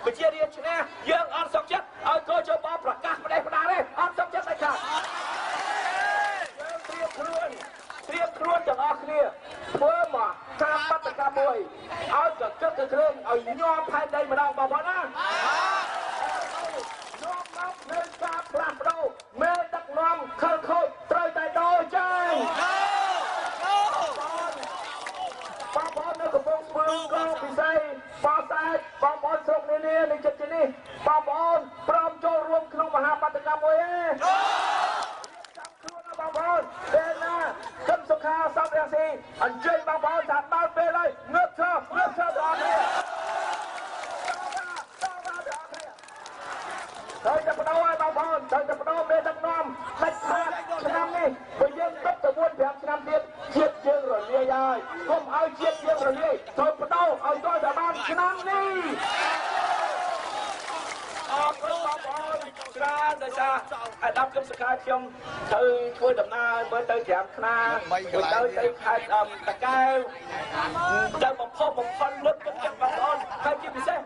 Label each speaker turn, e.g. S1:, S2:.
S1: បញ្ជារៀនឈ្នះយើងអត់សុខចិត្តឲ្យកោជបប្រកាសផ្ដេសផ្ដាល់ទេអត់សុខចិត្តទេខាយើងត្រៀមខ្លួនទាំងអស់គ្នាធ្វើមកតាមបទកម្មមួយឲ្យកកិតទៅគ្រឿងឲ្យញោមផែនដីម្ដងបងប្អូនណាញោមមកនៅការផ្លាស់ប្ដូរមេដឹកនាំខលខូចត្រូវតែដូរចាញ់បងប្អូននៅកំពង់ស្ពឺក៏ពិសេសបោះសាច់បងប្អូនស្រុកនានានៃចិត្តជានេះបងប្អូនព្រមចូលរួមក្នុងមហាបដកម្មមួយទេចាំខ្លួនបងប្អូនពេលណាគឹមសុខាសពរាស៊ីអញ្ជើញបងប្អូនថាដល់ពេលហើយងើបឈរបងប្អូនត្រូវតែបដូរឲ្យបងប្អូនត្រូវតែបដូរមេដឹកនាំដាច់ខាតឆ្នាំនេះបើយើងទុកទៅ4-5ឆ្នាំទៀតជាតិយើងរលាយហើយកុំឲ្យជាតិយើងរលាយត្រូវបដូរឲ្យទាល់តែបានឆ្នាំនេះអរគុណបងប្អូនច្រើនដោយសារអាដាមគឹមសុខាខ្ញុំត្រូវធ្វើដំណើរមើលទៅ5ខ្នាទៅខេត្តតាកែវទៅបំផុសបំផុនលុតទឹកចិត្តបងប្អូនហើយជាពិសេស